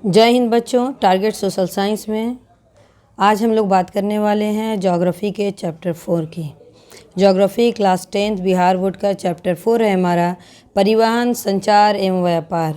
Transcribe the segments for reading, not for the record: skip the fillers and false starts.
जय हिंद बच्चों। Target social science में आज हम लोग बात करने वाले हैं ज्योग्राफी के चैप्टर 4 की। Geography class 10th Bihar board का चैप्टर 4 है हमारा परिवहन, संचार एवं व्यापार।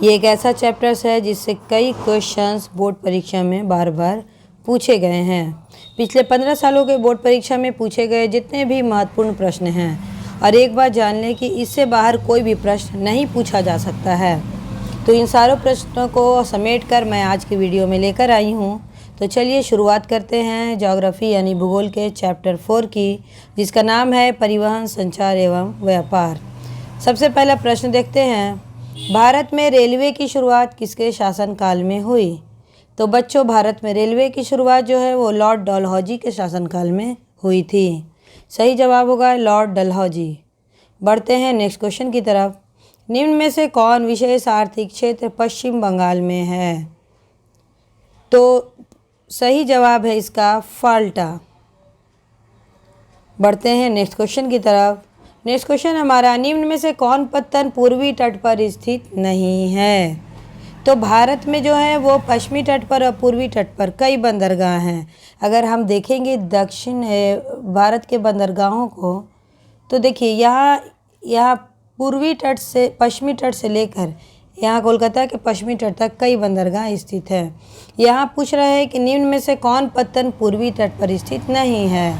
ये एक ऐसा चैप्टर्स है जिससे कई क्वेश्चंस बोर्ड परीक्षा में बार बार पूछे गए हैं। पिछले 15 सालों के बोर्ड परीक्षा में पूछे गए जितने भी महत्वपूर्ण प्रश्न हैं, और एक बात जान लें कि इससे बाहर कोई भी प्रश्न नहीं पूछा जा सकता है। तो इन सारों प्रश्नों को समेट कर मैं आज की वीडियो में लेकर आई हूँ। तो चलिए शुरुआत करते हैं ज्योग्राफी यानी भूगोल के चैप्टर 4 की, जिसका नाम है परिवहन, संचार एवं व्यापार। सबसे पहला प्रश्न देखते हैं, भारत में रेलवे की शुरुआत किसके शासनकाल में हुई? तो बच्चों, भारत में रेलवे की शुरुआत जो है वो लॉर्ड डलहौजी के शासनकाल में हुई थी। सही जवाब होगा लॉर्ड डलहौजी। बढ़ते हैं नेक्स्ट क्वेश्चन की तरफ। निम्न में से कौन विशेष आर्थिक क्षेत्र पश्चिम बंगाल में है? तो सही जवाब है इसका फाल्टा। बढ़ते हैं नेक्स्ट क्वेश्चन की तरफ। नेक्स्ट क्वेश्चन हमारा, निम्न में से कौन पत्तन पूर्वी तट पर स्थित नहीं है? तो भारत में जो है वो पश्चिमी तट पर और पूर्वी तट पर कई बंदरगाह हैं। अगर हम देखेंगे दक्षिण भारत के बंदरगाहों को, तो देखिए यहाँ पूर्वी तट से पश्चिमी तट से लेकर यहाँ कोलकाता के पश्चिमी तट तक कई बंदरगाह स्थित है। यहाँ पूछ रहे हैं कि निम्न में से कौन पत्तन पूर्वी तट पर स्थित नहीं है?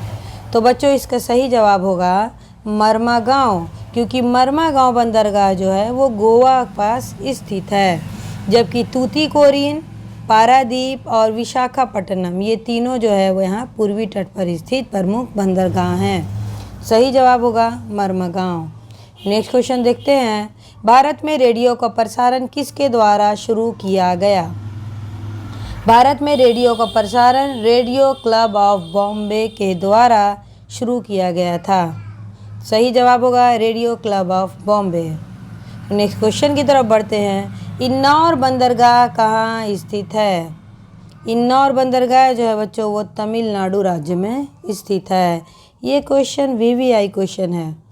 तो बच्चों, इसका सही जवाब होगा मरमागांव, क्योंकि मरमागांव बंदरगाह जो है वो गोवा के पास स्थित है, जबकि तूतीकोरिन, पारादीप और विशाखापट्टनम ये तीनों जो है वो यहाँ पूर्वी तट पर स्थित प्रमुख बंदरगाह हैं। सही जवाब होगा मरमागांव। नेक्स्ट क्वेश्चन देखते हैं, भारत में रेडियो का प्रसारण किसके द्वारा शुरू किया गया? भारत में रेडियो का प्रसारण रेडियो क्लब ऑफ बॉम्बे के द्वारा शुरू किया गया था। सही जवाब होगा radio club of Bombay. Next question की तरफ बढ़ते हैं, इन्नौर बंदरगाह कहाँ स्थित है? इन्नौर बंदरगाह जो है बच्चों वो तमिलनाडु राज्य में स्थित है। ये क्वेश्चन VVI क्वेश्चन है।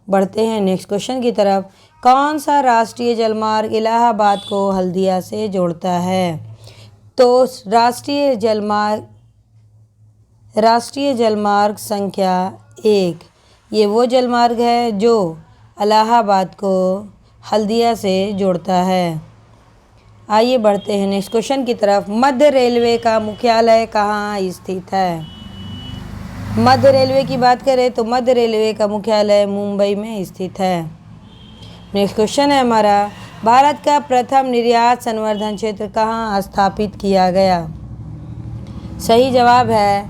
बढ़ते हैं नेक्स्ट क्वेश्चन की तरफ, कौन सा राष्ट्रीय जलमार्ग इलाहाबाद को हल्दिया से जोड़ता है? तो राष्ट्रीय जलमार्ग संख्या 1 ये वो जलमार्ग है जो इलाहाबाद को हल्दिया से जोड़ता है। आइए बढ़ते हैं नेक्स्ट क्वेश्चन की तरफ, मध्य रेलवे का मुख्यालय कहाँ स्थित है? मध्य रेलवे की बात करें तो मध्य रेलवे का मुख्यालय मुंबई में स्थित है। नेक्स्ट क्वेश्चन है हमारा, भारत का प्रथम निर्यात संवर्धन क्षेत्र कहाँ स्थापित किया गया? सही जवाब है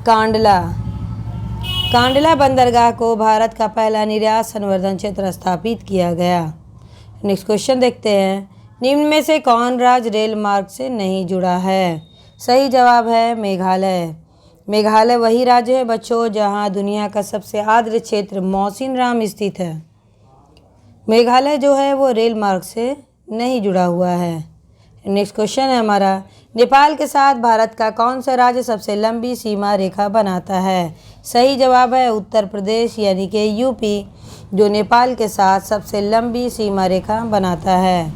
कांडला। कांडला बंदरगाह को भारत का पहला निर्यात संवर्धन क्षेत्र स्थापित किया गया। नेक्स्ट क्वेश्चन देखते हैं, निम्न में से कौन राज्य रेल मार्ग से नहीं जुड़ा है? सही जवाब है मेघालय। मेघालय वही राज्य है बच्चों जहां दुनिया का सबसे आर्द्र क्षेत्र मौसिनराम स्थित है। मेघालय जो है वो रेल मार्ग से नहीं जुड़ा हुआ है। नेक्स्ट क्वेश्चन है हमारा, नेपाल के साथ भारत का कौन सा राज्य सबसे लंबी सीमा रेखा बनाता है? सही जवाब है उत्तर प्रदेश यानी कि यूपी, जो नेपाल के साथ सबसे लंबी सीमा रेखा बनाता है।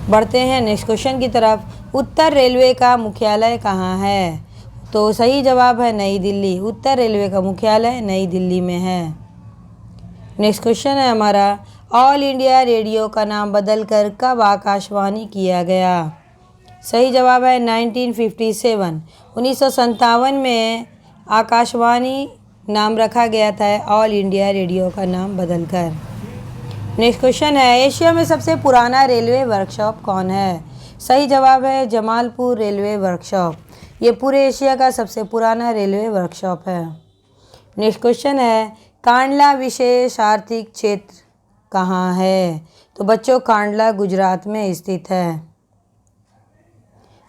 बढ़ते हैं नेक्स्ट क्वेश्चन की तरफ, उत्तर रेलवे का मुख्यालय कहाँ है? तो सही जवाब है नई दिल्ली। उत्तर रेलवे का मुख्यालय नई दिल्ली में है। नेक्स्ट क्वेश्चन है हमारा, ऑल इंडिया रेडियो का नाम बदलकर कब आकाशवाणी किया गया? सही जवाब है 1957। 1957 में आकाशवाणी नाम रखा गया था ऑल इंडिया रेडियो का नाम बदलकर। नेक्स्ट क्वेश्चन है, एशिया में सबसे पुराना रेलवे वर्कशॉप कौन है? सही जवाब है जमालपुर रेलवे वर्कशॉप। ये पूरे एशिया का सबसे पुराना रेलवे वर्कशॉप है। नेक्स्ट क्वेश्चन है, कांडला विशेष आर्थिक क्षेत्र कहाँ है? तो बच्चों, कांडला गुजरात में स्थित है।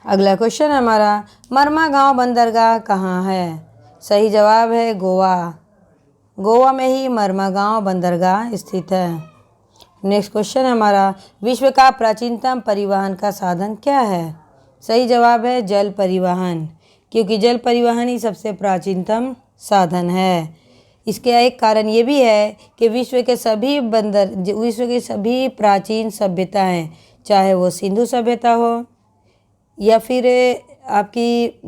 अगला क्वेश्चन हमारा, मरमागांव बंदरगाह कहाँ है? सही जवाब है गोवा। गोवा में ही मरमागांव बंदरगाह स्थित है। नेक्स्ट क्वेश्चन हमारा, विश्व का प्राचीनतम परिवहन का साधन क्या है? सही जवाब है जल परिवहन, क्योंकि जल परिवहन ही सबसे प्राचीनतम साधन है। इसका एक कारण ये भी है कि विश्व के सभी प्राचीन सभ्यताएं चाहे वो सिंधु सभ्यता हो या फिर आपकी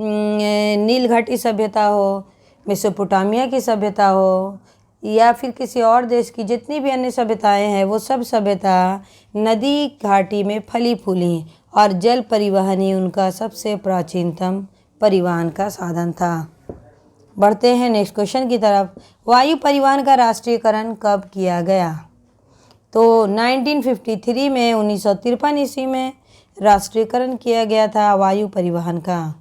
नील घाटी सभ्यता हो, मेसोपोटामिया की सभ्यता हो या फिर किसी और देश की जितनी भी अन्य सभ्यताएं हैं, वो सब सभ्यता नदी घाटी में फली फूली और जल परिवहन ही उनका सबसे प्राचीनतम परिवहन का साधन था। बढ़ते हैं नेक्स्ट क्वेश्चन की तरफ। वायु परिवहन का राष्ट्रीयकरण कब किया गया? तो 1953 में 1953 ईस्वी में राष्ट्रीयकरण किया गया था वायु परिवहन का।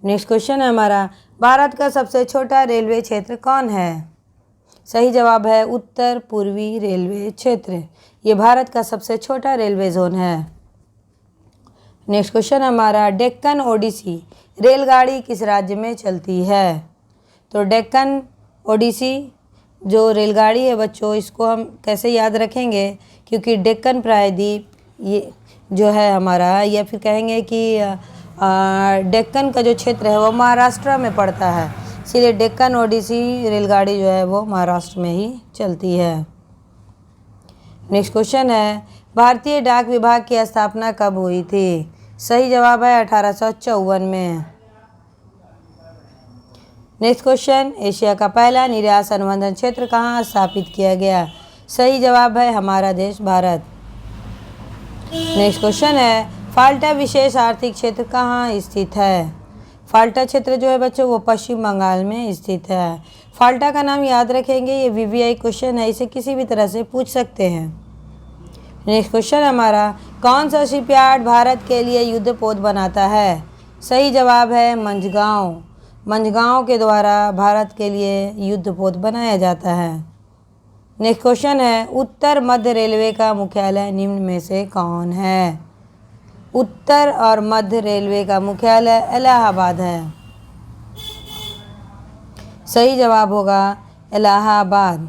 नेक्स्ट क्वेश्चन है हमारा, भारत का सबसे छोटा रेलवे क्षेत्र कौन है? सही जवाब है उत्तर पूर्वी रेलवे क्षेत्र। ये भारत का सबसे छोटा रेलवे जोन है। नेक्स्ट क्वेश्चन हमारा, डेक्कन ओडिसी रेलगाड़ी किस राज्य में चलती है? तो डेक्कन ओडिसी जो रेलगाड़ी है बच्चों, इसको हम कैसे याद रखेंगे, क्योंकि डेक्कन प्रायद्वीप ये जो है हमारा, या फिर कहेंगे कि डेक्कन का जो क्षेत्र है वो महाराष्ट्र में पड़ता है, इसीलिए डेक्कन ओडिसी रेलगाड़ी जो है वो महाराष्ट्र में ही चलती है। नेक्स्ट क्वेश्चन है, भारतीय डाक विभाग की स्थापना कब हुई थी? सही जवाब है 1854 में। नेक्स्ट क्वेश्चन, एशिया का पहला निर्यात अनुबंधन क्षेत्र कहाँ स्थापित किया गया? सही जवाब है हमारा देश भारत। नेक्स्ट क्वेश्चन है, फाल्टा विशेष आर्थिक क्षेत्र कहाँ स्थित है? फाल्टा क्षेत्र जो है बच्चों वो पश्चिम बंगाल में स्थित है। फाल्टा का नाम याद रखेंगे, ये वीवीआई क्वेश्चन है, इसे किसी भी तरह से पूछ सकते हैं। नेक्स्ट क्वेश्चन हमारा, कौन सा शिपयार्ड भारत के लिए युद्धपोत बनाता है? सही जवाब है मंझगांव। मंझगांव के द्वारा भारत के लिए युद्धपोत बनाया जाता है। नेक्स्ट क्वेश्चन है, उत्तर मध्य रेलवे का मुख्यालय निम्न में से कौन है? उत्तर और मध्य रेलवे का मुख्यालय इलाहाबाद है। सही जवाब होगा इलाहाबाद।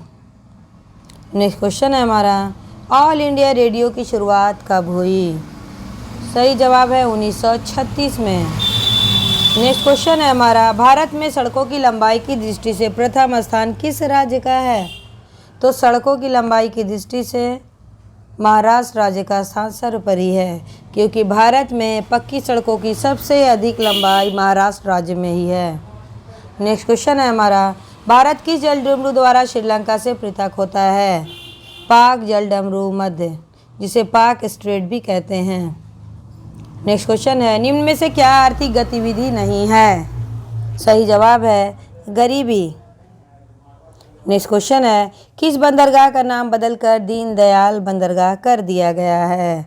नेक्स्ट क्वेश्चन है हमारा, ऑल इंडिया रेडियो की शुरुआत कब हुई? सही जवाब है 1936 में। नेक्स्ट क्वेश्चन है हमारा, भारत में सड़कों की लंबाई की दृष्टि से प्रथम स्थान किस राज्य का है? तो सड़कों की लंबाई की दृष्टि से महाराष्ट्र राज्य का स्थान सर्वोपरि है, क्योंकि भारत में पक्की सड़कों की सबसे अधिक लंबाई महाराष्ट्र राज्य में ही है। नेक्स्ट क्वेश्चन है हमारा, भारत किस जलडमरू द्वारा श्रीलंका से पृथक होता है? पाक जलडमरू मध्य, जिसे पाक स्ट्रेट भी कहते हैं। नेक्स्ट क्वेश्चन है, निम्न में से क्या आर्थिक गतिविधि नहीं है? सही जवाब है गरीबी। नेक्स्ट क्वेश्चन है, किस बंदरगाह का नाम बदलकर दीनदयाल बंदरगाह कर दिया गया है?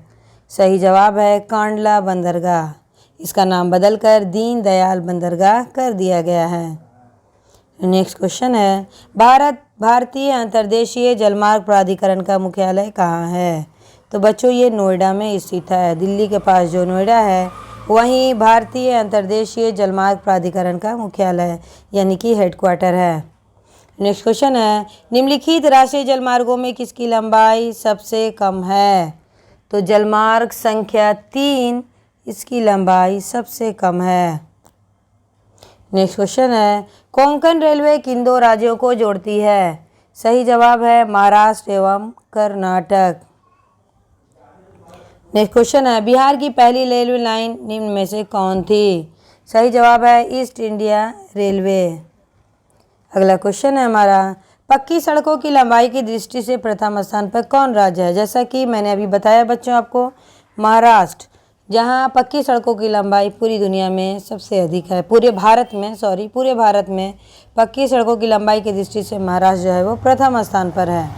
सही जवाब है कांडला बंदरगाह, इसका नाम बदलकर दीनदयाल बंदरगाह कर दिया गया है। नेक्स्ट क्वेश्चन है, भारतीय अंतर्देशीय जलमार्ग प्राधिकरण का मुख्यालय कहाँ है? तो बच्चों ये नोएडा में स्थित है। दिल्ली के पास जो नोएडा है वहीं भारतीय अंतर्देशीय जलमार्ग प्राधिकरण का मुख्यालय यानी कि हेडक्वार्टर है। नेक्स्ट क्वेश्चन है, निम्नलिखित राष्ट्रीय जलमार्गों में किसकी लंबाई सबसे कम है? तो जलमार्ग संख्या 3, इसकी लंबाई सबसे कम है। नेक्स्ट क्वेश्चन है, कोंकण रेलवे किन दो राज्यों को जोड़ती है? सही जवाब है महाराष्ट्र एवं कर्नाटक। नेक्स्ट क्वेश्चन है, बिहार की पहली रेलवे लाइन निम्न में से कौन थी? सही जवाब है ईस्ट इंडिया रेलवे। अगला क्वेश्चन है हमारा, पक्की सड़कों की लंबाई की दृष्टि से प्रथम स्थान पर कौन राज्य है? जैसा कि मैंने अभी बताया बच्चों आपको, महाराष्ट्र, जहां पक्की सड़कों की लंबाई पूरी दुनिया में सबसे अधिक है। पूरे भारत में पक्की सड़कों की लंबाई की दृष्टि से महाराष्ट्र जो है वो प्रथम स्थान पर है।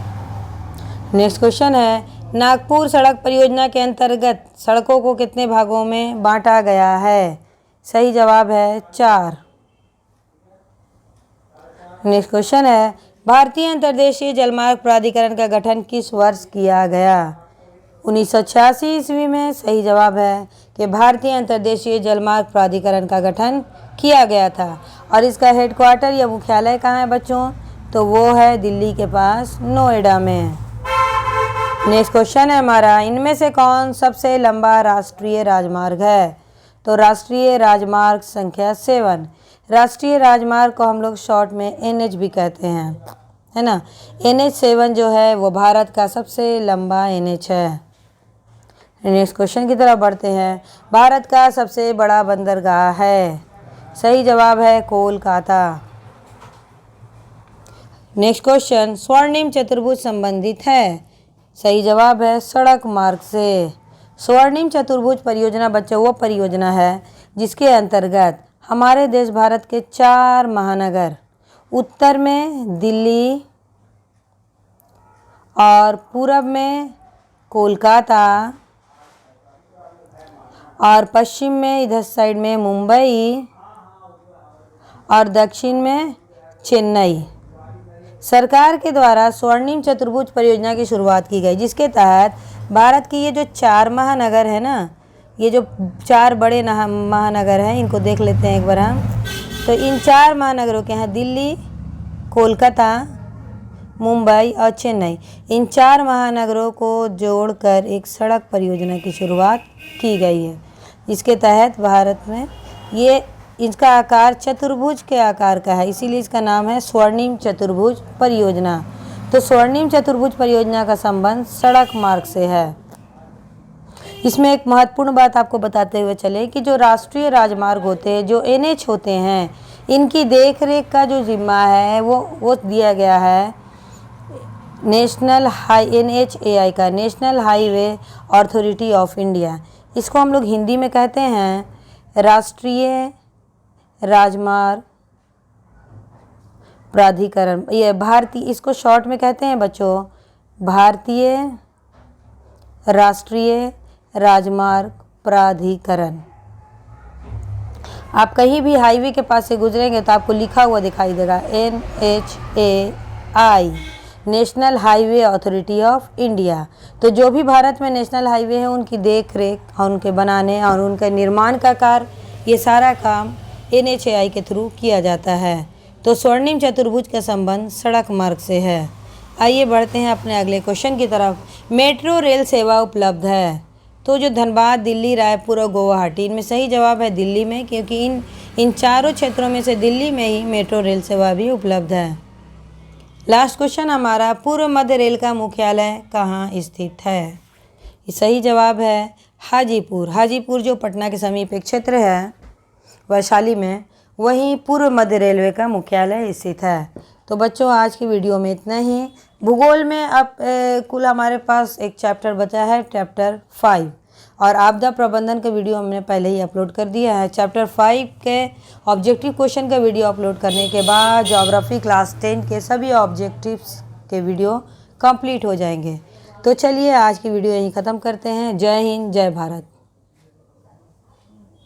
नेक्स्ट क्वेश्चन है, नागपुर सड़क परियोजना के अंतर्गत सड़कों को कितने भागों में बांटा गया है? सही जवाब है 4। नेक्स्ट क्वेश्चन है, भारतीय अंतर्देशीय जलमार्ग प्राधिकरण का गठन किस वर्ष किया गया? 1986 ईस्वी में। सही जवाब है कि भारतीय अंतर्देशीय जलमार्ग प्राधिकरण का गठन किया गया था। और इसका हेडक्वार्टर या मुख्यालय कहाँ है बच्चों? तो वो है दिल्ली के पास नोएडा में। नेक्स्ट क्वेश्चन है हमारा, इनमें से कौन सबसे लंबा राष्ट्रीय राजमार्ग है? तो राष्ट्रीय राजमार्ग संख्या 7। राष्ट्रीय राजमार्ग को हम लोग शॉर्ट में NH भी कहते हैं, है ना। NH 7 जो है वो भारत का सबसे लंबा NH है। नेक्स्ट क्वेश्चन की तरफ बढ़ते हैं। भारत का सबसे बड़ा बंदरगाह है। सही जवाब है कोलकाता। नेक्स्ट क्वेश्चन, स्वर्णिम चतुर्भुज संबंधित है। सही जवाब है सड़क मार्ग से। स्वर्णिम चतुर्भुज परियोजना बच्चों वो परियोजना है जिसके अंतर्गत हमारे देश भारत के 4 महानगर, उत्तर में दिल्ली और पूरब में कोलकाता और पश्चिम में इधर साइड में मुंबई और दक्षिण में चेन्नई, सरकार के द्वारा स्वर्णिम चतुर्भुज परियोजना की शुरुआत की गई, जिसके तहत भारत की ये जो 4 महानगर है ना, ये जो 4 बड़े महानगर हैं, इनको देख लेते हैं एक बार हम। तो इन 4 महानगरों के हैं दिल्ली, कोलकाता, मुंबई और चेन्नई। इन 4 महानगरों को जोड़कर एक सड़क परियोजना की शुरुआत की गई है, जिसके तहत भारत में ये इसका आकार चतुर्भुज के आकार का है, इसीलिए इसका नाम है स्वर्णिम चतुर्भुज परियोजना। तो स्वर्णिम चतुर्भुज परियोजना का संबंध सड़क मार्ग से है। इसमें एक महत्वपूर्ण बात आपको बताते हुए चले कि जो राष्ट्रीय राजमार्ग होते हैं, जो NH होते हैं, इनकी देखरेख का जो जिम्मा है वो दिया गया है नेशनल NHAI का, national highway authority of India. इसको हम लोग हिंदी में कहते हैं राष्ट्रीय राजमार्ग प्राधिकरण। ये भारतीय, इसको शॉर्ट में कहते हैं बच्चों भारतीय राष्ट्रीय राजमार्ग प्राधिकरण। आप कहीं भी हाईवे के पास से गुजरेंगे तो आपको लिखा हुआ दिखाई देगा NHAI, national highway authority of India. तो जो भी भारत में नेशनल हाईवे है उनकी देख रेख और उनके बनाने और उनके निर्माण का कार्य, ये सारा काम NHAI के थ्रू किया जाता है। तो स्वर्णिम चतुर्भुज का संबंध सड़क मार्ग से है। आइए बढ़ते हैं अपने अगले क्वेश्चन की तरफ। मेट्रो रेल सेवा उपलब्ध है। तो जो धनबाद, दिल्ली, रायपुर और गुवाहाटी, इनमें सही जवाब है दिल्ली में, क्योंकि इन चारों क्षेत्रों में से दिल्ली में ही मेट्रो रेल सेवा भी उपलब्ध है। लास्ट क्वेश्चन हमारा, पूर्व मध्य रेल का मुख्यालय कहाँ स्थित है। सही जवाब है हाजीपुर। हाजीपुर जो पटना के समीप एक क्षेत्र है वैशाली में, वहीं पूर्व मध्य रेलवे का मुख्यालय स्थित है। तो बच्चों आज की वीडियो में इतना ही। भूगोल में अब कुल हमारे पास एक चैप्टर बचा है, चैप्टर 5, और आपदा प्रबंधन का वीडियो हमने पहले ही अपलोड कर दिया है। चैप्टर 5 के ऑब्जेक्टिव क्वेश्चन का वीडियो अपलोड करने के बाद ज्योग्राफी क्लास 10 के सभी ऑब्जेक्टिव्स के वीडियो कंप्लीट हो जाएंगे। तो चलिए आज की वीडियो यहीं ख़त्म करते हैं। जय हिंद, जय भारत।